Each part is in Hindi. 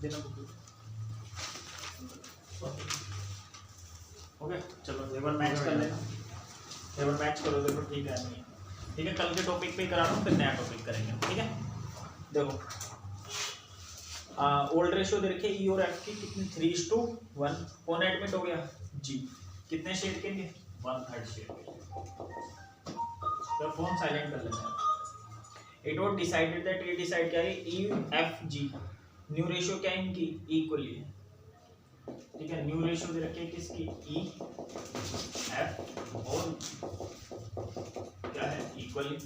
देना ओके। चलो एक बार मैच कर लेना, एक बार मैच करो, देखो ठीक है नहीं है, ठीक है। कल के टॉपिक पे करा रहा हूँ, फिर नया टॉपिक करेंगे, ठीक है। देखो ओल्ड रेशियो दे रखे ई और एफ की कितनी 3:1, कौन एडमिट हो गया जी, कितने शेयर के लिए 1/3 शेयर के लिए। तो फोन साइलेंट कर लेना। इट वाज डिसाइडेड दैट, ये डिसाइड क्या है E F G, new ratio क्या है इनकी इक्वली है, ठीक है। न्यू रेशियो दे रखे किसकी ई एफ और क्या है इक्वली।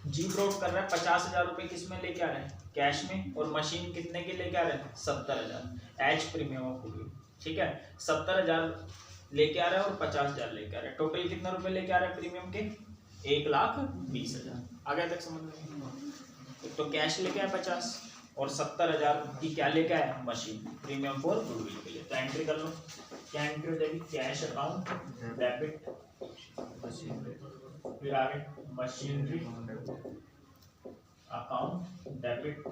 जी फ्रॉड कर रहा है 50,000 रुपए, किस में लेके आ रहे हैं कैश में, और मशीन कितने के लेके आ रहे हैं 70,000 एच प्रीमियम ऑफ गुडविल, ठीक है। 70,000 लेके आ रहा है और 50,000 लेके आ रहा है, टोटल कितना रुपए लेके आ रहा है प्रीमियम के 1,20,000। आ गया तक समझ में। तो कैश लेके आया 50 और 70,000 की क्या लेके आया मशीन प्रीमियम फॉर गुडविल के लिए। तो एंट्री कर लो, क्या एंट्री हो जाएगी कैश अकाउंट डेबिट, फिर आगे मशीनरी अकाउंट डेबिट,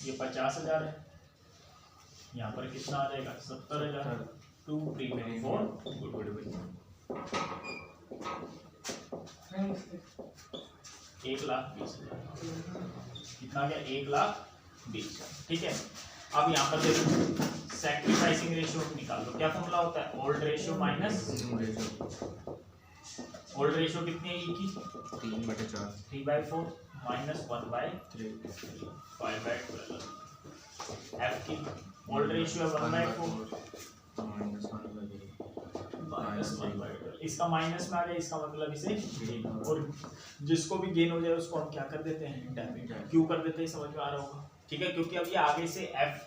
ये 50,000 है, यहाँ पर कितना आ जाएगा 70,000 टू प्रीमियम फॉर गुडविल 1,20,000, कितना आ गया 1,20,000, ठीक है। अब यहाँ पर देखो सैक्रिफाइसिंग रेशियो निकाल लो, क्या फॉर्मूला होता है old ratio minus old ratio कितनी है ई की 3/4, 3/4 माइनस 1/3 5/12। एफ की ओल्ड रेशियो 1/4 माइनस 1/12, इसका माइनस में आ गया, इसका मतलब इसे गेन, और जिसको भी गेन हो जाए उसको हम क्या कर देते हैं डेबिट, क्यों कर देते हैं समझ में आ रहा होगा, ठीक है। क्योंकि अब ये आगे से एफ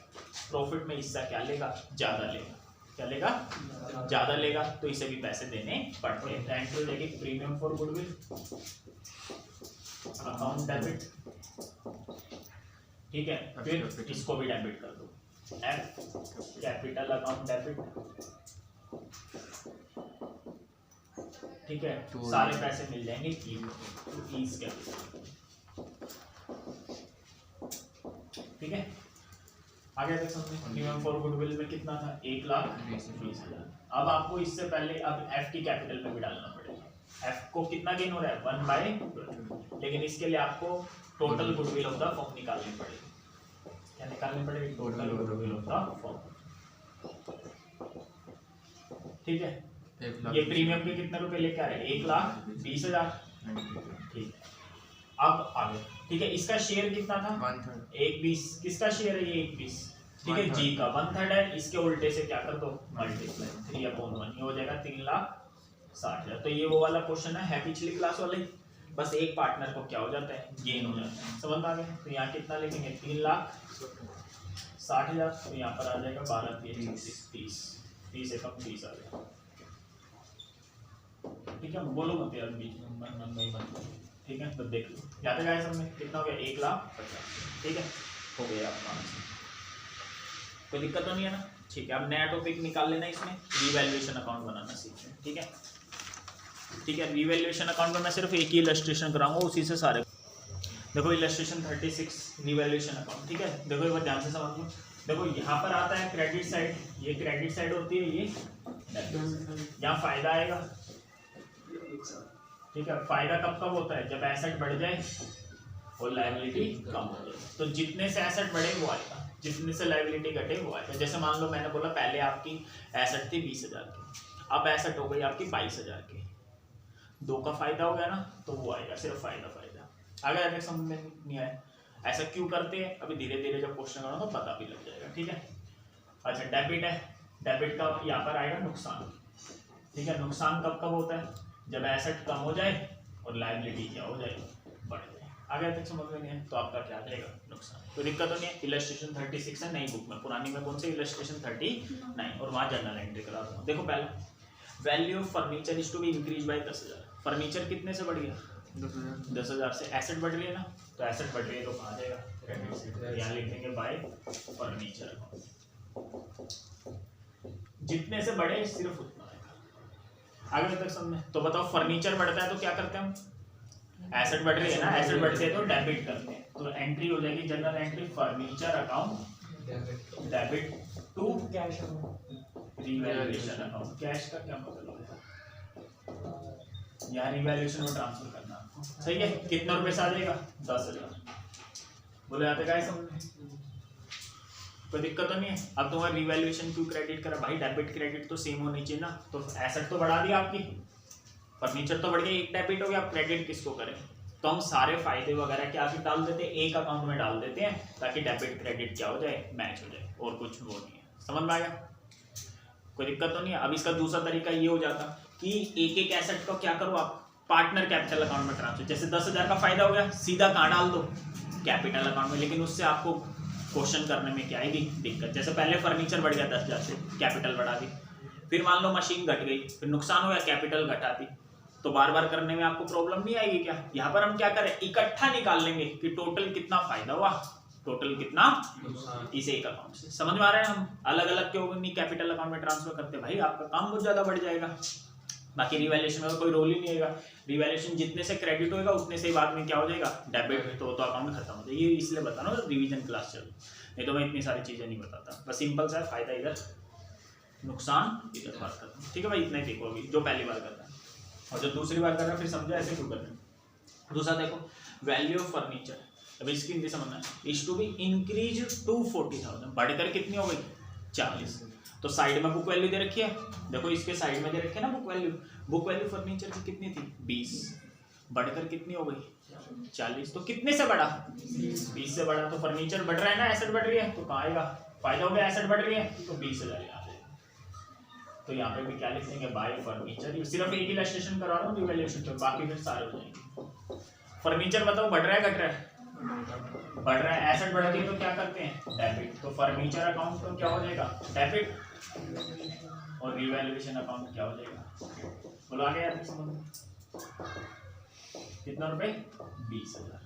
प्रॉफिट में हिस्सा क्या लेगा ज्यादा लेगा, क्या लेगा ज्यादा लेगा, तो इसे भी पैसे देने पड़ते हैं। एंट्री हो जाएगी premium for goodwill account debit, ठीक है। फिर इसको भी डेबिट कर दो एफ कैपिटल अकाउंट डेबिट, ठीक है। सारे पैसे मिल जाएंगे ईज कैपिटल, ठीक है। आगे तक समझे। प्रीमियम फॉर गुडविल में कितना था 1,20,000। अब आपको इससे पहले अब एफ की कैपिटल में भी डालना पड़ेगा, एफ को कितना गेन हो रहा है 1/12, लेकिन इसके लिए आपको total goodwill of the firm निकालनी पड़ेगी, क्या निकालनी पड़ेगी total goodwill of the firm, ठीक है। ये प्रीमियम के कितने रुपए लेके आ रहे हैं 1,20,000, ठीक है। अब आगे, ठीक है। इसका शेयर कितना था 1/20, किसका शेयर है ये 1/20, ठीक है जी का 1/3 है, इसके उल्टे से क्या कर दो मल्टीप्लाई 3/1, ये हो जाएगा 3,60,000। तो ये वो वाला क्वेश्चन है पिछली क्लास वाले, बस एक पार्टनर को क्या हो जाता है गेन हो जाता है, समझ आ गया। तो यहाँ कितना लिखेंगे 3,60,000, तो यहाँ पर आ जाएगा 12×3 30 से कम 30 आ गया, ठीक है। बोलो मत यार बीच में मन नहीं बनता, ठीक है। तो देख लो याद है सबने कितना हो गया 1,50,000, ठीक है हो गया आपका आंसर, कोई दिक्कत तो नहीं है ना, ठीक है। अब नया टॉपिक निकाल लेना, इसमें रीवैल्यूएशन अकाउंट बनाना सीखते हैं, ठीक है, ठीक है। रीवैल्यूएशन अकाउंट में मैं सिर्फ एक ही इलस्ट्रेशन कराऊंगा, उसी से सारे देखो इलस्ट्रेशन 36 रीवैल्यूएशन अकाउंट, ठीक है। देखो एक बार ध्यान से समझ लो, देखो यहाँ पर आता है क्रेडिट साइड, ये क्रेडिट साइड होती है, ये यहाँ फायदा आएगा, ठीक है। फायदा कब कब होता है जब एसेट बढ़ जाए और लायबिलिटी कम हो जाए, तो जितने से एसेट बढ़े वो आएगा, जितने से लायबिलिटी घटे वो आएगा। जैसे मान लो मैंने बोला पहले आपकी एसेट थी 20,000 की, अब एसेट हो गई आपकी 22,000 की, 2 का फायदा हो गया ना, तो वो आएगा सिर्फ फायदा फायदा। आगे समझ में नहीं आया ऐसा क्यों करते हैं, अभी धीरे धीरे जब क्वेश्चन करो तो पता भी लग जाएगा, ठीक है। अच्छा डेबिट है, डेबिट का यहाँ पर आएगा नुकसान, ठीक है। नुकसान कब कब होता है जब एसेट कम हो जाए और लायबिलिटी क्या हो जाए बढ़ जाए। आगे तक समझ में नहीं है तो आपका क्या रहेगा नुकसान, तो दिक्कत तो नहीं है। इलस्ट्रेशन 36 है नई बुक में, पुरानी में कौन से इलस्ट्रेशन 39, और वहाँ जनरल एंट्री करा दूंगा। देखो पहला value of furniture is to be increase by 10,000, furniture कितने से बढ़ गया 10,000 से, एसेट बढ़ रही है ना, तो एसेट बढ़ रही है तो कहाँ जाएगा क्रेडिट से, यहाँ लिखेंगे बाय फर्नीचर, जितने से बढ़े सिर्फ उतना आएगा। आगे तक समझे। तो बताओ फर्नीचर बढ़ता है तो क्या करते हैं हम, एसेट बढ़ रही है ना, एसेट बढ़ती है तो डेबिट करते हैं, तो एंट्री हो जाएगी general entry furniture account debit to cash revaluation account. Cash का क्या मतलब है, यहाँ रिवैल्यूएशन में ट्रांसफर करना आपको, सही है। कितना रुपए से आ जाएगा, 10,000। बोले आते क्या समझ, कोई दिक्कत तो नहीं है। अब तुम्हारा रिवैल्यूएशन क्यों क्रेडिट करा भाई, डेबिट क्रेडिट तो सेम होनी चाहिए ना। तो एसेट तो बढ़ा दिया आपकी, फर्नीचर तो बढ़ गया, एक डेबिट हो गया, आप क्रेडिट किसको करें। तो हम सारे फायदे वगैरह क्या डाल देते हैं, एक अकाउंट में डाल देते हैं, ताकि डेबिट क्रेडिट क्या हो जाए, मैच हो जाए, और कुछ वो नहीं है। समझ में आया, कोई दिक्कत तो नहीं है। अब इसका दूसरा तरीका ये हो जाता कि एक एक एसेट को क्या करो आप, पार्टनर कैपिटल अकाउंट में ट्रांसफर। जैसे 10,000 का फायदा हो गया, सीधा कहाँ डाल दो, कैपिटल अकाउंट में। लेकिन उससे आपको क्वेश्चन करने में क्या आएगी, दिक्कत। जैसे पहले फर्नीचर बढ़ गया 10,000 से, कैपिटल बढ़ा दी, फिर मान लो मशीन घट गई, फिर नुकसान हो गया, कैपिटल घटा दी, तो बार बार करने में आपको प्रॉब्लम नहीं आएगी क्या। यहाँ पर हम क्या करें, इकट्ठा निकाल लेंगे कि टोटल कितना फायदा हुआ, टोटल कितना इसे एक अकाउंट से। समझ में आ रहा है, हम अलग अलग क्यों नहीं कैपिटल अकाउंट में ट्रांसफर करते, भाई आपका काम बहुत ज्यादा बढ़ जाएगा। बाकी रिवैल्यूएशन में कोई रोल ही नहीं आएगा, रिवैल्यूएशन जितने से क्रेडिट होगा उतने से ही बाद में क्या हो जाएगा, डेबिट, तो अकाउंट खत्म हो जाएगा। ये इसलिए बता रहा हूँ रिवीजन क्लास चलो, नहीं तो मैं इतनी सारी चीजें नहीं बताता। बस सिंपल सा फायदा इधर, नुकसान इधर, बात करता हूँ, ठीक है भाई। इतना ही देखो अभी जो पहली बार करता है, और जो दूसरी बार कर रहा है फिर समझा ऐसे क्यों करना है। दूसरा देखो, वैल्यू ऑफ फर्नीचर, अभी इसकी हिंदी समझना है, is to be increase to 40,000, बढ़कर कितनी हो गई, 40। तो साइड में बुक वैल्यू दे रखी है, देखो इसके साइड में दे रखी है ना book value. Book value furniture की कितनी थी, 20, बढ़कर कितनी हो गई, 40। तो कितने से बढ़ा, 20 से बढ़ा। तो फर्नीचर बढ़ रहा है ना, एसेट बढ़ रही है, तो कहाँ आएगा, फायदा हो गया, एसेट बढ़ रही है, तो 20,000 यहाँ पे। तो यहाँ पे भी क्या लिख देंगे, बाय फर्नीचर। सिर्फ एक इलस्ट्रेशन करा रहा हूँ रिवैल्यूएशन पे, बाकी फिर सारे हो जाएंगे। फर्नीचर बताओ बढ़ रहा है घट रहा है, बढ़ रहा है। एसेट बढ़ती है तो क्या करते हैं, डेबिट। तो फर्नीचर अकाउंट तो क्या हो जाएगा, डेबिट, और रिवैल्यूएशन अकाउंट क्या हो जाएगा, बोलो आगे यार समझ। कितना रुपए, 20,000।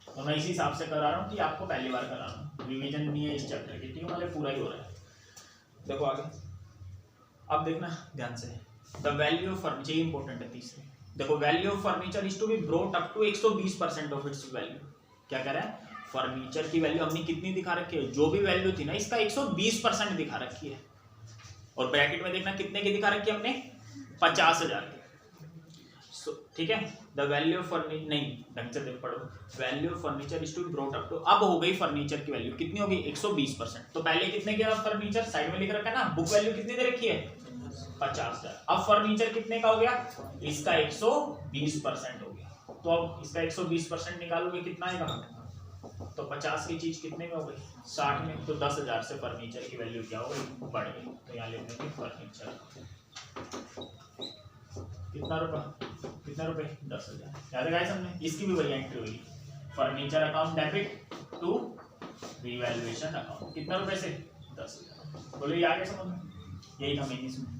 तो मैं इसी हिसाब से करा रहा हूँ कि आपको पहली बार करा रहा हूँ, रिवीजन नहीं है इस चैप्टर की, ठीक है, मतलब पूरा ही हो रहा है। देखो आगे, अब देखना ध्यान से, the value of furniture important है। तीसरे देखो, value of furniture is to be brought up to 120% of its value. क्या कह रहा है, फर्नीचर की वैल्यू हमने कितनी दिखा रखी है, जो भी वैल्यू थी ना इसका 120% दिखा रखी है। और ब्रैकेट में देखना कितने की दिखा रखी है हमने, 50,000 की। ठीक है, द वैल्यू ऑफ फर्नीचर, नहीं ढंग से देख पढ़ो, value of furniture is to be brought up to, अब हो गई फर्नीचर की वैल्यू कितनी होगी, 120%। तो पहले कितने की फर्नीचर, साइड में लिख रखा है ना, बुक वैल्यू कितनी दे रखी है, 50,000। अब फर्नीचर कितने का हो गया, इसका 120% हो गया। तो अब इसका 120% निकालोगे कितना आएगा, तो 50 की चीज कितने में हो गई, 60 में। तो 10,000 से फर्नीचर की वैल्यू क्या हो गई, बढ़ गई। तो यहाँ लिख देंगे फर्नीचर कितना रुपया, कितना रुपए, 10,000। याद है हमने, इसकी भी वही एंट्री हुई, furniture account debit to revaluation account, कितना रुपए से, 10,000। बोलो ये आगे समझ, यही था मेन इसमें।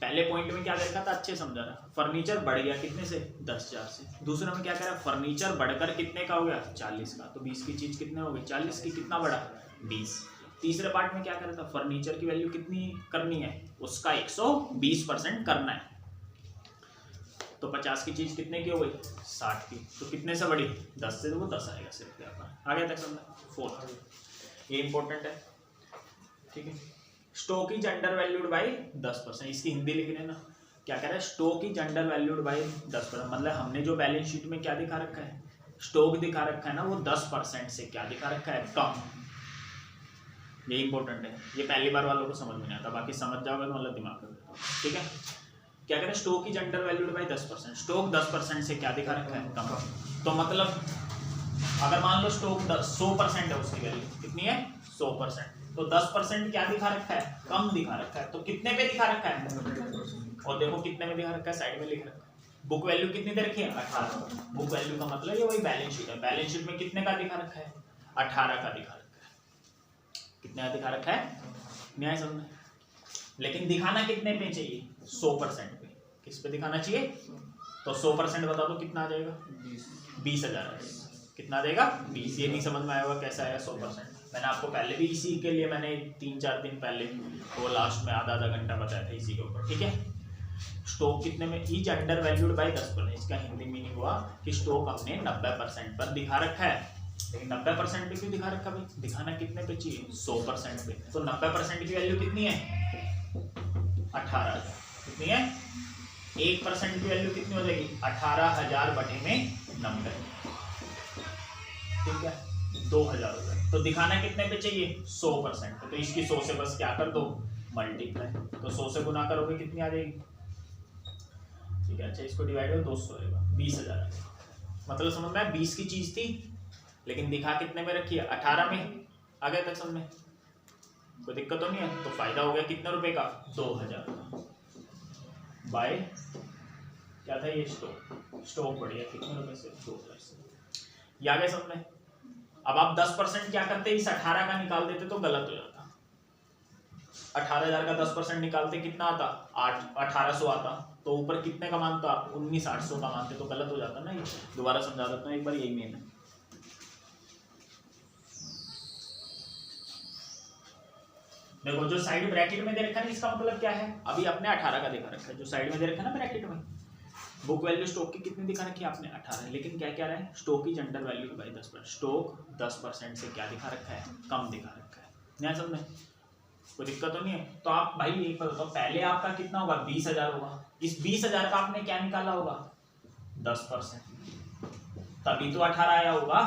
पहले पॉइंट में क्या देखा था, अच्छे समझा रहा, फर्नीचर बढ़ गया कितने से, 10,000 से। दूसरे में क्या कह रहा है, फर्नीचर बढ़कर कितने का हो गया, 40 का। तो 20 की चीज कितने हो गई, 40 की, कितना बढ़ा, 20। तीसरे पार्ट में क्या कर रहा था, फर्नीचर की वैल्यू कितनी करनी है, उसका 120% करना है। तो 50 की चीज कितने की हो गई, 60 की। तो कितने से बढ़ी, 10 से, तो वो 10 आएगा सिर्फ यहाँ पर। आगे तक समझा, 4 ये इंपॉर्टेंट है, ठीक है। Stock is under valued by 10%, इसकी हिंदी लिख लेना। क्या कह रहा है, stock is under valued by 10%, मतलब हमने जो बैलेंस शीट में क्या दिखा रखा है, स्टॉक दिखा रखा है ना, वो 10% से क्या दिखा रखा है, कम। ये इंपॉर्टेंट है, ये पहली बार वालों को समझ में नहीं आता, बाकी समझ जाओगे तो मतलब दिमाग में, ठीक है। क्या कह रहे हैं, stock is under valued by 10%, stock 10% से क्या दिखा रखा है, कम। तो मतलब अगर मान लो स्टॉक 100% है, उसकी वैल्यू कितनी है, 100%, तो 10% क्या दिखा रखा है, कम दिखा रखा है। तो कितने पे दिखा रखा है, और देखो कितने में दिखा रखा है, साइड में लिख रखा है। बुक वैल्यू कितनी दे रखी है, 18। बुक वैल्यू का मतलब ये वही बैलेंस शीट है, बैलेंस शीट में कितने का दिखा रखा है, 18 का दिखा रखा है। कितने का दिखा रखा है, न्याय समझ। लेकिन दिखाना कितने पे चाहिए, 100% पे। किस पे दिखाना चाहिए, तो 100% बता दो कितना आ जाएगा, 20,000। कितना देगा, 20। ये नहीं समझ में आया होगा कैसा आया 100%। मैंने आपको पहले भी इसी के लिए मैंने 3-4 दिन पहले वो लास्ट में आधा घंटा बताया था इसी के ऊपर, ठीक है। स्टॉक कितने में, इज अंडर वैल्यूड बाई 10%, इसका हिंदी मीनिंग हुआ कि स्टॉक हमने 90% पर दिखा रखा है, लेकिन 90% पे क्यों दिखा रखा भाई? दिखाना कितने पे चाहिए? 100% पे। तो 90% की वैल्यू कितनी है? 18,000। कितनी है? 1% की वैल्यू कितनी हो जाएगी? 18,000 बटे में 90। ठीक है, 2,000 हो गए। तो दिखाना कितने पे चाहिए? 100% पे। तो इसकी 100 से बस क्या कर दो? मल्टीप्लाई। तो 100 से गुना करोगे कितनी आ जाएगी? ठीक है, अच्छा इसको डिवाइड हो 200 होगा, 20,000 आ जाएगा। मतलब समझ में 20 की चीज थी लेकिन दिखा कितने में रखी है? 18 में। आ गया तक समझ में? कोई दिक्कत तो नहीं है? तो फायदा हो गया कितने रुपए का? 2,000 बाय क्या था ये? स्टॉक बढ़िया कितने रुपए से? 2,000 से। ये आ गया समझ में? अब आप 10% क्या करते? इस 18 का निकाल देते तो गलत हो जाता। 18,000 का 10% निकालते कितना आता? 1800 आता। तो ऊपर कितने का मानता? 19,800 का मानते तो गलत हो जाता ना। ये दोबारा समझा देता हूँ एक बार, यही मेन है। देखो जो साइड ब्रैकेट में दे रखा है इसका मतलब क्या है? अभी आपने 18 का दिखा रखा है, जो साइड में दे रखा है ना ब्रैकेट में, बुक वैल्यू स्टॉक की कितनी दिखा रखी है आपने? 18। लेकिन क्या क्या रहा है? स्टॉक की जनरल वैल्यू बाय 10%। स्टॉक 10% से क्या दिखा रखा है? कम दिखा रखा है। ध्यान समझ में? कोई दिक्कत तो नहीं है? तो आप भाई एक बात बताओ, पहले आपका कितना होगा? 20,000 होगा। इस 20,000 का आपने क्या निकाला होगा? 10%, तभी तो 18 आया होगा।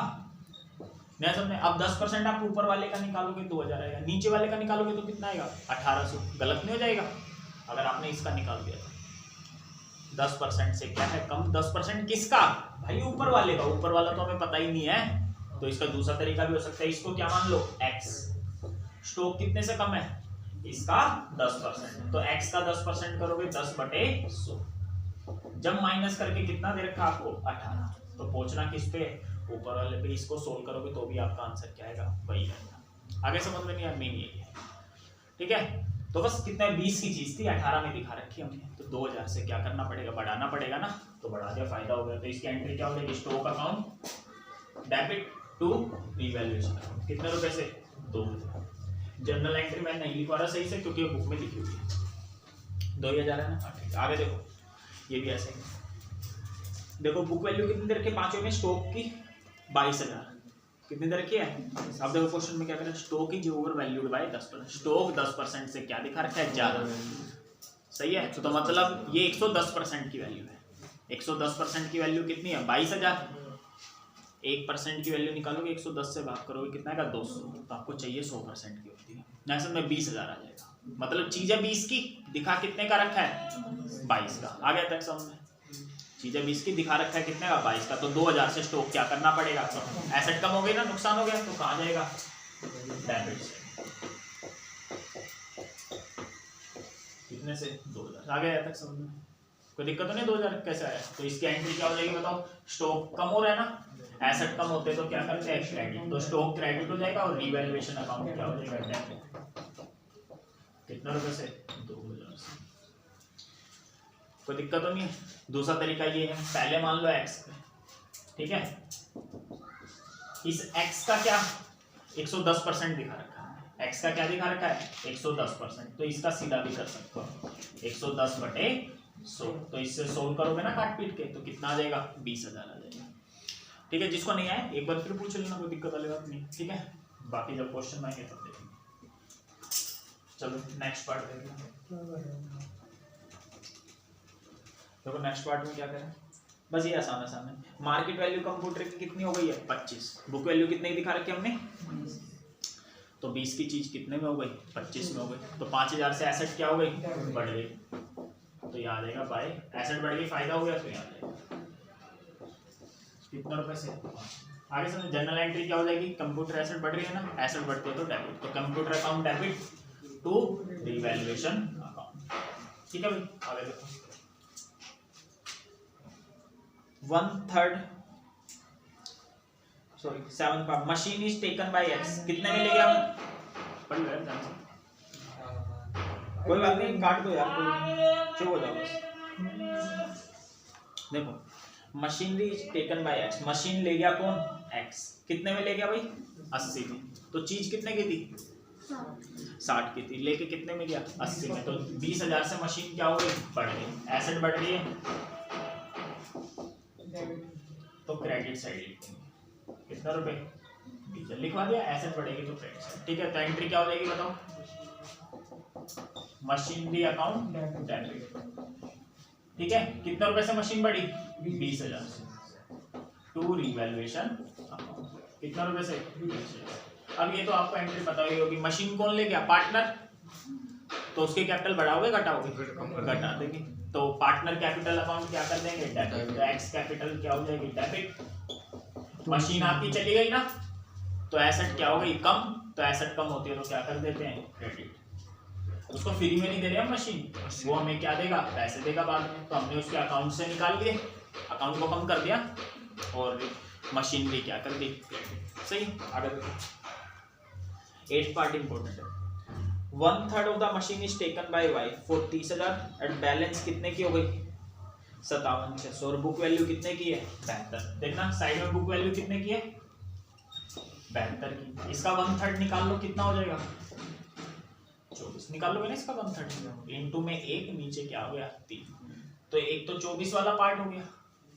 मैं समझे? अब 10% आप ऊपर वाले का निकालोगे 2,000 आएगा, नीचे वाले का निकालोगे तो कितना आएगा? 1800। गलत नहीं हो जाएगा अगर आपने इसका निकाल दिया? 10% से क्या है कम? 10% किसका भाई? ऊपर वाले का। ऊपर वाला तो हमें पता ही नहीं है, तो इसका दूसरा तरीका भी हो सकता है। इसको क्या मान लो? x। स्टॉक कितने से कम है? इसका 10%। तो x का 10% करोगे 10/100। जब माइनस करके कितना दे रखा आपको? 18। तो पहुंचना किस पे? ऊपर वाले पे। इसको सोल्व करोगे तो भी आपका आंसर क्या आएगा? वही आएगा। आगे समझ में नहीं आया? मेन यही है। ठीक है, तो बस कितना 20 की चीज थी 18 में दिखा रखी हमने, तो 2,000 से क्या करना पड़ेगा? बढ़ाना पड़ेगा ना। तो बढ़ा दिया, फायदा हो गया। तो इसकी एंट्री क्या हो जाएगी? Stock account debit to revaluation account. कितने रुपए से? 2,000। जनरल एंट्री मैं नहीं लिखवा रहा सही से क्योंकि बुक में लिखी हुई है। 2,000 है ना। ठीक है, आगे देखो ये भी ऐसे ही। देखो बुक वैल्यू कितनी दे रखी है पांचवें में? स्टॉक की 22,000। कितनी दे रखी है? अब देखो क्वेश्चन में क्या करें? Stock is over valued bye 10%। Stock 10% से क्या दिखा रखा है? ज्यादा। सही है, तो मतलब ये 110% की वैल्यू है। 110% की वैल्यू कितनी है? 22,000। 1% की वैल्यू निकालोगे 110 से भाग करोगे कितना आएगा? 200। तो आपको चाहिए 100% की होती है। ऐसे में 20,000 आ जाएगा। मतलब चीज है 20 की, दिखा कितने का रखा है? 22 का। आ गया तक समझ में? चीजें 20 की दिखा रखा है कितने का? 22 का। तो 2,000 से स्टॉक क्या करना पड़ेगा? एसेट कम हो गई ना, नुकसान हो गया, तो कहाँ जाएगा? डेबिट से। कितने से? 2,000। आ गया तक समझ में? कोई दिक्कत तो नहीं? 2,000 कैसे आया? तो इसकी एंट्री क्या हो जाएगी बताओ? स्टॉक कम हो रहा है ना, एसेट कम होते तो क्या करते हैं? क्रेडिट। तो स्टॉक क्रेडिट हो जाएगा और रिवैल्यूएशन अकाउंट क्या हो जाएगा? डेबिट। कितने रुपए से? 2,000 से। कोई दिक्कत तो नहीं है? दूसरा तरीका ये है, पहले मान लो x, ठीक है, इस x का क्या 110% दिखा रखा है। x का क्या दिखा रखा है? 110%। तो इसका सीधा भी कर सकते हो 110/100। तो इससे सोल्व करोगे ना काट पीट के, तो कितना आ जाएगा? 20,000 आ जाएगा। ठीक है, जिसको नहीं आए एक बार फिर पूछ लेना, कोई दिक्कत वाली बात नहीं। ठीक है, बाकी जब क्वेश्चन आएंगे तब देखेंगे। चलो नेक्स्ट पार्ट देखते। देखो नेक्स्ट पार्ट में क्या करें? बस ये आसान है। मार्केट वैल्यू कंप्यूटर की कितनी हो गई है? 25। बुक वैल्यू कितने की दिखा रखी हमने? तो 20 की चीज कितने में हो गई? 25 में हो गई। तो 5,000 से एसेट क्या हो गई? बढ़ गई। तो ये आ जाएगा बाय एसेट बढ़ गई, फायदा हो गया, तो यहाँ आ जाएगा कितना रुपए से? आगे समझ। जनरल एंट्री क्या हो जाएगी? कंप्यूटर एसेट बढ़ रही है ना, एसेट बढ़ती है तो डेबिट। तो computer account debit to revaluation account. ठीक है भाई, आगे देखो। 7 part machine is taken by X. कितने में ले गया? पढ़ लो यार ध्यान से, कोई बात नहीं, काट दो यार, कोई चुप हो जाओ बस। देखो machinery is taken by x. Machine ले गया कौन? एक्स। कितने में ले गया भाई? 80 में। तो चीज कितने की थी? 60 की थी। लेके कितने में गया? 80 में। तो 20,000 से मशीन क्या हो गई? बढ़ गई। एसेट बढ़ रही है तो क्रेडिट साइड लिखेंगे। कितना रुपए? डीजल लिखवा दिया, एसेट बढ़ेगी तो क्रेडिट साइड। ठीक है, तो एंट्री क्या हो जाएगी बताओ, मशीनरी अकाउंट डेबिट। ठीक है, कितने रुपए से मशीन बढ़ी, 20,000 से, टू रिवैल्यूएशन अकाउंट, कितना रुपए से, 20,000। अब ये तो आपको एंट्री पता ही होगी, मशीन कौन ले गया, पार्टनर, तो उसके कैपिटल बढ़ाओगे घटाओगे, घटा देंगे, तो पार्टनर कैपिटल अकाउंट क्या कर देंगे, डेबिट, तो एक्स कैपिटल क्या हो जाएगी, डेबिट। मशीन आपकी चली गई ना, तो एसेट क्या हो गई, कम, तो एसेट कम होती है तो क्या कर देते हैं, क्रेडिट। उसको फ्री में नहीं दे रहे हम मशीन, वो हमें क्या देगा, पैसे देगा बाद में, तो हमने उसके अकाउंट से निकाल लिए, अकाउंट को कम कर दिया और मशीन भी क्या कर दी, क्रेडिट। सही, आगे देखो, 8th पार्ट इंपॉर्टेंट है। 1/3 of the machine is taken by Y for 30,000 and balance कितने की हो गई, 57,600, और बुक वैल्यू कितने की है, 72। देखना साइड में बुक वैल्यू कितने की है, 72 की। इसका 1/3 निकाल लो, कितना हो जाएगा, 24 निकाल लोगे ना इसका 1/3, इनटू में 1, नीचे क्या हो गया, 3, तो एक तो 24 वाला पार्ट हो गया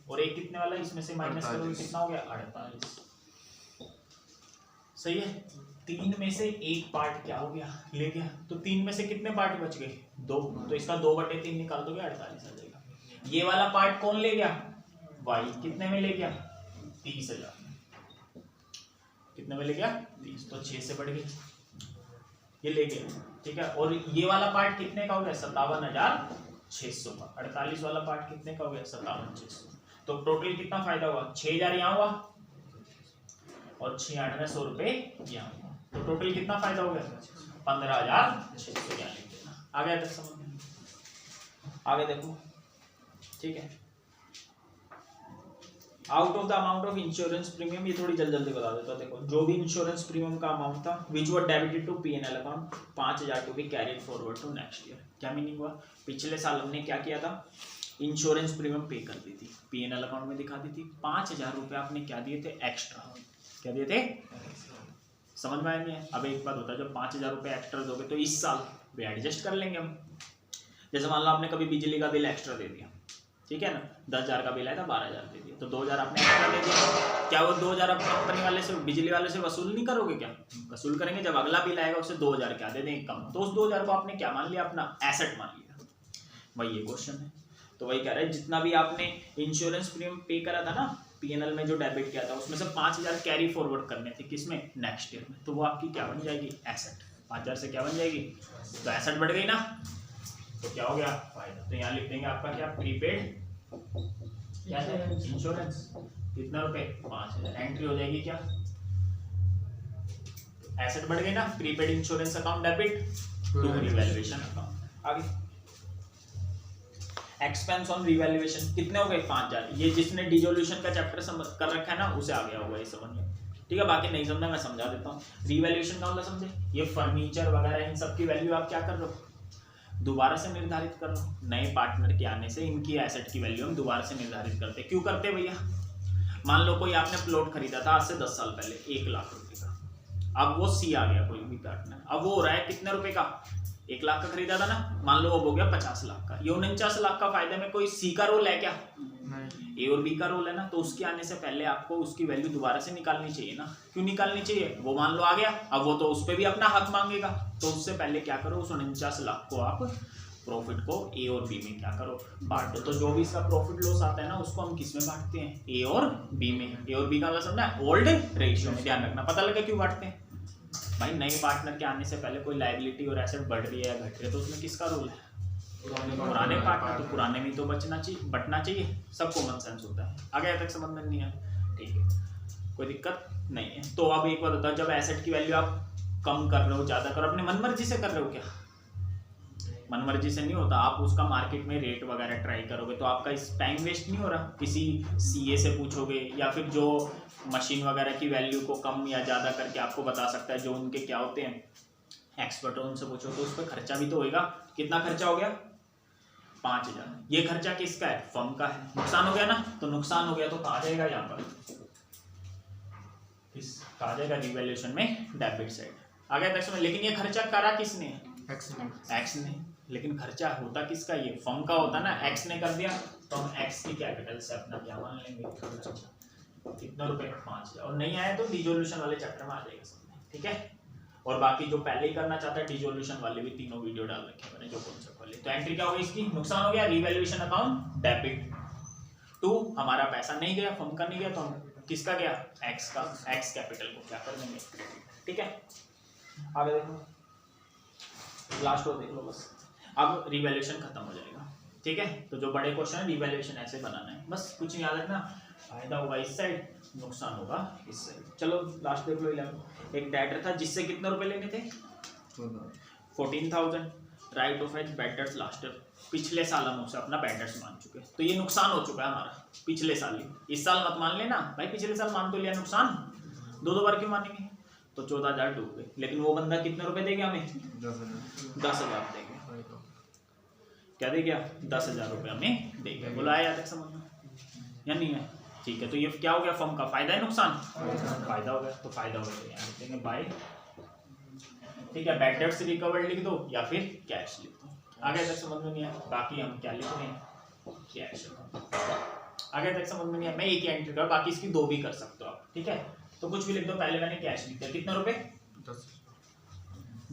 और एक कितने वाला, इसमें से माइनस करोगे कितना हो गया, 48। सही है, 3 में से एक पार्ट क्या हो गया, ले गया, तो 3 में से कितने पार्ट बच गए, 2, तो इसका 2/3 निकाल दोगे, 48 आ जाएगा। ये वाला पार्ट कौन ले गया, वाई, कितने में ले गया, 30,000, कितने में ले गया, 30, तो 6 से बढ़ गई, ये ले गया। ठीक है, और ये वाला पार्ट कितने का हो गया, 57,600 का। 48 वाला पार्ट कितने का हो गया, 57,600, तो टोटल कितना फायदा हुआ, 6,000 यहाँ हुआ और 9600 रुपए यहाँ हुआ, तो टोटल कितना फायदा हो गया, 15,600 यहाँ लिख देना। आ गया तक समझ में, आगे देखो। ठीक है, out of the amount of insurance premium, ये थोड़ी जल्दी बता देता हूं। देखो, जो भी इंश्योरेंस प्रीमियम का अमाउंट था which were debited to PNL account, 5,000 to be carried forward to next year. क्या मीनिंग हुआ, पिछले साल हमने क्या किया था, इंश्योरेंस प्रीमियम पे कर दी थी, पीएनएल अकाउंट में दिखा दी थी, 5,000 रुपये आपने क्या दिए थे, एक्स्ट्रा, क्या दिए थे, समझ में आया नहीं है। अब एक बात होता है, जब 5,000 रुपये एक्स्ट्रा दोगे तो इस साल वे एडजस्ट कर लेंगे हम। जैसे मान लो आपने कभी बिजली का बिल एक्स्ट्रा दे दिया, ठीक है ना, 10,000 का बिल आया था, 12,000 दे दिया, तो 2,000 आपने एक्स्ट्रा दे दिया, क्या वो 2,000 आप कंपनी वाले से, बिजली वाले से वसूल नहीं करोगे, क्या वसूल करेंगे, जब अगला बिल आएगा उससे 2,000 क्या दे देंगे कम, तो उस 2,000 को आपने क्या मान लिया, अपना एसेट मान लिया। वही ये क्वेश्चन है, तो वही कह रहा है, जितना भी आपने इंश्योरेंस प्रीमियम पे करा था ना पीएनएल में, जो डेबिट किया था, उसमें से 5,000 कैरी फॉरवर्ड करने थे, किसमें, नेक्स्ट ईयर में, तो वो आपकी क्या बन जाएगी, एसेट। 5,000 से क्या बन जाएगी, तो एसेट बढ़ गई ना, तो क्या हो गया, फायदा। तो यहाँ लिख देंगे आपका क्या, प्रीपेड क्या है, इंश्योरेंस, कितना रुपए, 5,000, एंट्री हो जाएगी क्या, एसेट बढ़ गई ना, prepaid insurance account debit to revaluation account. आगे एक्सपेंस ऑन रिवैल्यूएशन कितने हो गए, 5,000। ये जिसने डिसोल्यूशन का चैप्टर कर रखा है ना, उसे आ गया होगा ये समझ में। ठीक है, बाकी नहीं समझा मैं समझा देता हूँ। रिवैल्यूएशन का मतलब समझे, ये फर्नीचर वगैरह इन सब की वैल्यू आप क्या कर रहे हो, दोबारा से निर्धारित कर लो। नए पार्टनर के आने से इनकी एसेट की वैल्यू हम दोबारा से निर्धारित करते हैं। क्यों करते हैं भैया, मान लो कोई आपने प्लॉट खरीदा था आज से 10 साल पहले 1 लाख रुपए का, अब वो सी आ गया कोई भी पार्टनर, अब वो हो रहा है कितने रुपए का, 1 लाख का खरीदा था ना, मान लो अब हो गया 50 लाख का। ये 49 लाख का फायदे में कोई सी का रोल है क्या, ए और बी का रोल है ना, तो उसके आने से पहले आपको उसकी वैल्यू दोबारा से निकालनी चाहिए ना। क्यों निकालनी चाहिए, वो मान लो आ गया, अब वो तो उस पर भी अपना हक मांगेगा, तो उससे पहले क्या करो, उस 49 लाख को आप प्रॉफिट को ए और बी में क्या करो, बांट दो। तो जो भी इसका प्रॉफिट लॉस आता है ना, उसको हम किस में बांटते हैं, ए और बी में। ए और बी का मतलब समझना है, ओल्ड रेशियो में, ध्यान रखना। पता लगा क्यों बांटते हैं भाई, नए पार्टनर के आने से पहले कोई लायबिलिटी और एसेट बढ़ रही है या घट रही है, तो उसमें किसका रोल है, पुराने पार्टनर, तो पुराने में तो बचना चाहिए, बटना चाहिए, सब कॉमन सेंस होता है। आगे तक समझ में नहीं है, ठीक है, कोई दिक्कत नहीं है। तो अब एक बात होता है, जब एसेट की वैल्यू आप कम कर रहे हो, ज्यादा करो, अपने मनमर्जी से कर रहे हो क्या, मनमर्जी से नहीं होता। आप उसका मार्केट में रेट वगैरह ट्राई करोगे तो आपका इस टाइम वेस्ट नहीं हो रहा, किसी सीए से पूछोगे या फिर जो मशीन वगैरह की वैल्यू को कम या ज़्यादा करके आपको बता सकता है, जो उनके क्या होते हैं एक्सपर्ट, उनसे पूछो, तो उस पर खर्चा भी तो होएगा। कितना खर्चा हो गया, 5,000। ये खर्चा किसका है, फर्म का है। नुकसान हो गया ना, तो नुकसान हो गया तो कहा जाएगा यहाँ पर, कहा जाएगा रिवैल्यूएशन में डेबिट साइड। आगे तक समझ। लेकिन ये खर्चा करा किसने, एक्स ने। लेकिन खर्चा होता किसका, ये फर्म का होता ना, एक्स ने कर दिया, तो हम एक्स की कैपिटल से अपना क्या मान लेंगे, कितना रुपए 5000, और नहीं आया तो डिसोल्यूशन वाले चैप्टर में आ जाएगा समझ, ठीक है। और बाकी जो पहले ही करना चाहता है डिसोल्यूशन वाले भी तीनों वीडियो डाल रखे हैं मैंने जो कॉन्सेप्ट वाले। तो एंट्री क्या होगी इसकी, नुकसान हो गया रिवैल्यूएशन अकाउंट डेबिट टू, हमारा पैसा नहीं गया, फर्म का नहीं गया, तो हम किसका गया, एक्स का, एक्स कैपिटल को क्या कर देंगे क्रेडिट, ठीक है। आगे देखो, लास्ट और देख लो बस, अब रिवैल्यूएशन खत्म हो जाएगा, ठीक है। तो जो बड़े क्वेश्चन है रिवैल्यूएशन ऐसे बनाना है, बस कुछ याद रखना, फायदा होगा इस साइड, नुकसान होगा इस साइड। चलो लास्ट देख लो 11। एक डेटर था जिससे कितने रुपए लेने थे 14,000, write off as bad debts last year, पिछले साल हम उसे अपना बैड डेट्स मान चुके, तो ये नुकसान हो चुका है हमारा पिछले साल ही, इस साल मत मान लेना भाई, पिछले साल मान तो लिया, नुकसान दो बार क्यों मानेंगे। तो 14,000 डूब गए, लेकिन वो बंदा कितने रुपए देगा हमें 10,000 देगा, क्या देगा 10,000 रुपये हमें देगा। बोला आया तक समझ में या नहीं है, ठीक है। तो ये क्या हो गया, फर्म का फायदा है नुकसान, फायदा हो गया, तो फायदा हो गया यहाँ लिखेंगे बाय, ठीक है। बैड डेट्स रिकवर्ड लिख दो या फिर कैश लिख दो, आगे तक समझ में नहीं आया। बाकी हम क्या लिख रहे हैं, कैश, आगे तक समझ में नहीं आया। मैं एक ही एंट्री कर, बाकी इसकी दो भी कर सकते हो आप, ठीक है। तो कुछ भी लिख दो, पहले मैंने कैश लिख दिया, कितना रुपए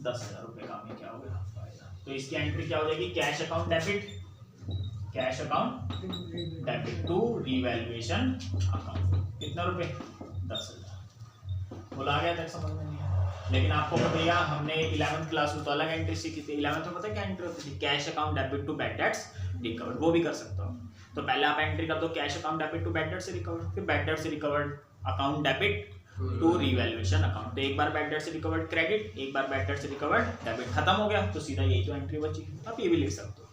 10,000 रुपए का हमें क्या हो गया फायदा। तो इसकी एंट्री क्या हो जाएगी, cash account debit, cash account debit to revaluation account, कितना रुपए 10,000। बोला आ गया तक समझ में नहीं आया। लेकिन आपको भैया हमने 11th क्लास में तो अलग एंट्री सीखी थी, 11th में पता है क्या एंट्री होती थी, cash account debit to bad debts recovered, वो भी कर सकते हो। तो पहले आप एंट्री कर दो cash account debit to bad debts recovered, फिर bad debts recovered account debit to revaluation account, तो एक बार बैड डेट्स रिकवर्ड क्रेडिट, एक बार बैड डेट्स रिकवर्ड डेबिट, खत्म हो गया, तो सीधा यही तो एंट्री बची। आप ये भी लिख सकते हो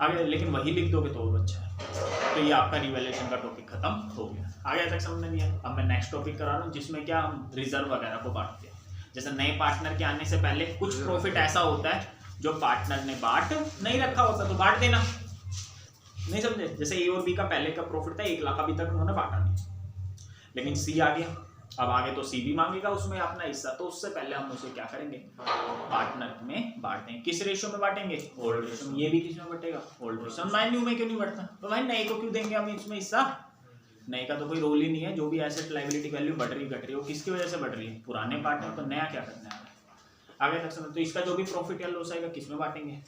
आगे, लेकिन वही लिख दोगे तो और अच्छा है। तो ये आपका रिवैल्यूएशन का टॉपिक खत्म हो गया, आगे तक समझ में नहीं आया। अब मैं नेक्स्ट टॉपिक करा रहा हूँ जिसमें क्या हम रिजर्व वगैरह को बांटते हैं। जैसे नए पार्टनर के आने से पहले कुछ प्रॉफिट ऐसा होता है जो पार्टनर ने बांट नहीं रखा होता, तो बांट देना, नहीं समझे। जैसे ए और बी का पहले का प्रॉफिट था 1 लाख, अभी तक उन्होंने बांटा नहीं, लेकिन सी आ गया, अब आगे तो सी भी मांगेगा उसमें अपना हिस्सा, तो उससे पहले हम उसे क्या करेंगे, पार्टनर में बांट देंगे। किस रेशियो में बांटेंगे, ओल्ड रेशियो में। ये भी किस में बटेगा, ओल्ड रेशियो में। न्यू में क्यों नहीं बढ़ता, तो भाई नए को क्यों देंगे हम इसमें हिस्सा, नए का तो कोई रोल ही नहीं है। जो भी एसेट लायबिलिटी वैल्यू बढ़ रही घट रही है, वो किसकी वजह से बढ़ रही है, पुराने पार्टनर, तो नया क्या करना है आगे तक समझ। तो इसका जो भी प्रॉफिट या लॉस आएगा किस में बांटेंगे,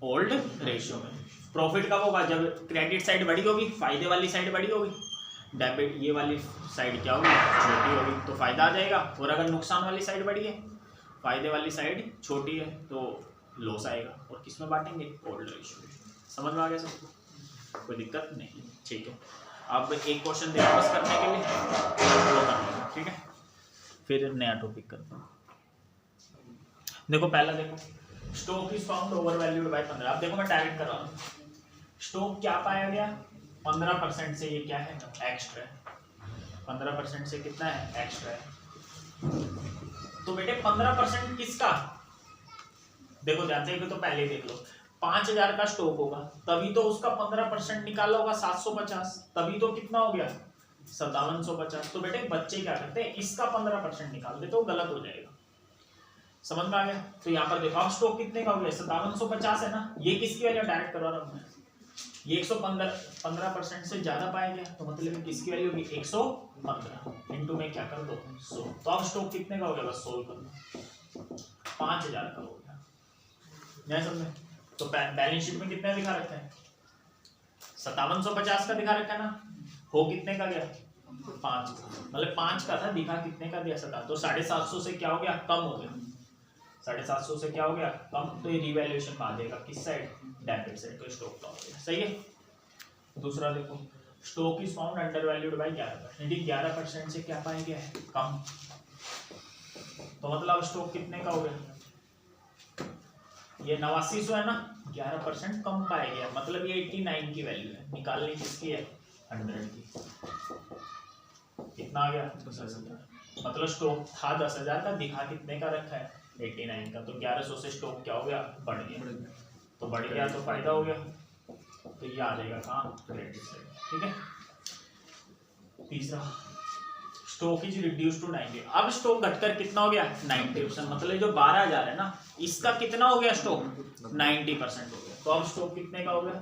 ओल्ड रेशियो में। प्रॉफिट कब होगा, जब क्रेडिट साइड बड़ी होगी, फायदे वाली साइड बड़ी होगी, डेबिट ये वाली साइड क्या होगी, छोटी होगी, तो फायदा आ जाएगा। और अगर नुकसान वाली साइड बड़ी है, फायदे वाली साइड छोटी है, तो लॉस आएगा। और किस में बांटेंगे, ओल्ड रेशियो। समझ में आ गया सबको, कोई दिक्कत नहीं, ठीक है। अब एक क्वेश्चन देखो बस करने के लिए, ठीक है, फिर नया टॉपिक करते हैं। देखो पहला देखो, stock is found over valued bye 15। अब देखो मैं डायरेक्ट कर रहा हूँ, स्टॉक क्या पाया गया 15% से, ये क्या है एक्स्ट्रा है, 15% से कितना है एक्स्ट्रा है। तो बेटे 15% किसका, देखो ध्यान से, तो पहले देख लो 5,000 का स्टॉक होगा, तभी तो उसका 15% निकाला होगा 750, तभी तो कितना हो गया 5750। तो बेटे बच्चे क्या करते हैं, इसका 15% निकाल देते, तो गलत हो जाएगा। समझ में आ गया। तो यहाँ पर देखो अब स्टॉक कितने का हो गया 5750 है ना, ये किसकी वैल्यू डायरेक्ट करवा रहा हूँ मैं, ये 115% से ज्यादा पाया गया, तो मतलब किसकी वैल्यू होगी 115 इंटू में क्या कर दो 100। तो अब स्टॉक कितने का हो गया, बस 100 कर दो, 5,000 का हो गया, नहीं समझे। तो बैलेंस शीट में कितना दिखा रखा है 5750 का दिखा रखा है ना, हो कितने का गया 5, मतलब 5 का था, दिखा कितने का दिया 7, तो 750 से क्या हो गया कम हो गया, 750 से क्या हो गया कम, तो ये रिवैल्यूएशन में आ जाएगा किस साइड, डेबिट साइड, तो स्टॉक का हो गया, सही है। दूसरा देखो, stock is found under valued bye 11%, 11% से क्या पाया गया है कम, तो मतलब स्टॉक कितने का हो गया, ये 8900 है ना, 11% कम पाया गया, मतलब ये 89 की वैल्यू है, निकालनी किसकी है 100 की, कितना आ गया 10,000, मतलब स्टॉक था 10,000 का, दिखा कितने का रखा है 89 का, तो 1100 से स्टॉक क्या हो गया बढ़ गया, तो बढ़ गया तो फायदा हो गया, तो ये आ जाएगा कहाँ क्रेडिट साइड, ठीक है। तीसरा, स्टॉक इज रिड्यूस टू 90, अब स्टॉक घटकर कितना हो गया 90%, मतलब जो 12,000 है ना, इसका कितना हो गया स्टॉक 90% हो गया, तो अब स्टॉक कितने का हो गया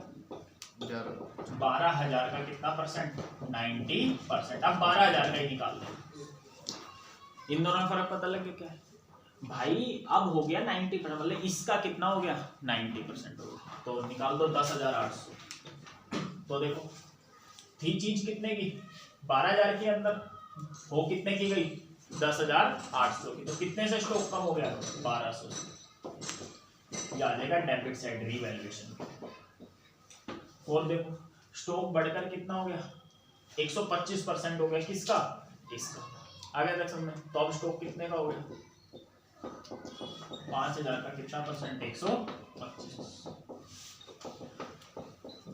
12,000 का कितना परसेंट? 90%। अब 12,000 का ही निकाल दो। इन दोनों में फर्क पता लगे क्या है भाई? अब हो गया 90%, मतलब इसका कितना हो गया? 90% हो गया। तो निकाल दो 10,800। तो देखो थी चीज कितने की? 12,000 के अंदर, वो कितने की गई? 10,800 की। तो कितने से स्टॉक कम हो गया? 1200 से। ये आ जाएगा डेबिट साइड रीवैल्यूएशन। और देखो स्टॉक बढ़कर कितना हो गया? 125% हो गया। किसका? इसका। आ गया तक समझ? तो अब स्टॉक कितने का हो गया? 5,000 का कितना परसेंट? 125।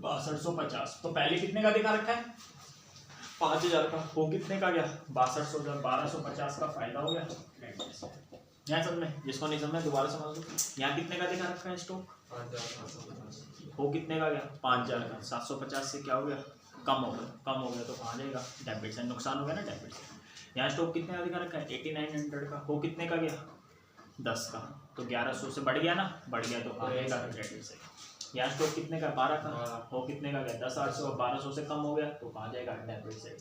6250। तो पहले कितने का दिखा रखा है? 5,000 का। वो कितने का गया? 6200। 1250 का फायदा हो गया। यहाँ समझ में? जिसको नहीं समझ दोबारा समझ लो। यहाँ कितने का दिखा रखा है स्टॉक? 5,000। वो कितने का गया? 5,000 का। 750 से क्या हो गया? कम हो गया। कम हो गया तो कहाँ जाएगा? डेबिट से। नुकसान हो गया ना डेबिट से। यहाँ स्टॉक कितने का दिखा रखा है? 8900 का। वो कितने का गया? 10 का। तो 1100 से बढ़ गया ना? बढ़ गया तो कहाँ जाएगा? डेबिट से। यहाँ स्टॉक कितने का? 12 का। वो कितने का गया? 10,800। 1200 से कम हो गया तो कहाँ जाएगा? डेबिट से।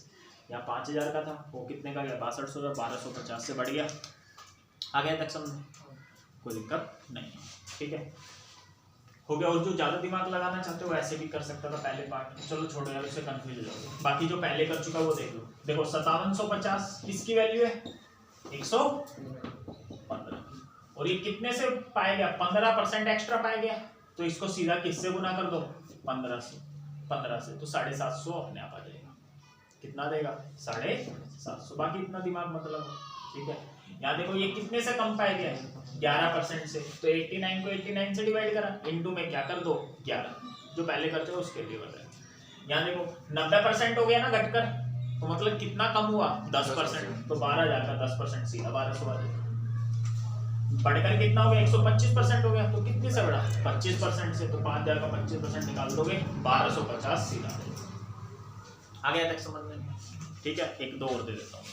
यहाँ 5,000 का था, वो कितने का गया? 6200। 1250 से बढ़ गया। आ गया तक समझ? कोई दिक्कत नहीं। ठीक है, हो गया। और जो ज्यादा दिमाग लगाना चाहते हो ऐसे भी कर सकता था पहले पार्ट। चलो छोड़ो यार, उससे कंफ्यूज हो जाओगे। बाकी जो पहले कर चुका वो देख लो। देखो 5750 किसकी वैल्यू है? 115। और ये कितने से पाया गया? 15% एक्स्ट्रा पाया गया। तो इसको सीधा किससे गुना कर दो? 15 से। 15 से तो 750 अपने आप आ जाएगा। कितना देगा? 750। बाकी इतना दिमाग मतलब। ठीक है, यहाँ देखो ये कितने से कम पाया गया है? 11% से। तो 89 को 89 से डिवाइड करा, इनटू में क्या कर दो? 11। जो पहले करते हो उसके लिए बताया। यहाँ देखो 90% हो गया ना घटकर, तो मतलब कितना कम हुआ? 10%। तो 12,000 का 10% सीधा 1200 आ जाएगा। बढ़कर कितना हो गया? 125% हो गया। तो कितने से बढ़ा? 25% से। तो 5,000 का 25% निकाल दोगे, 1250 सीधा। आ गया तक समझ में? ठीक है, एक दो और दे देता हूँ।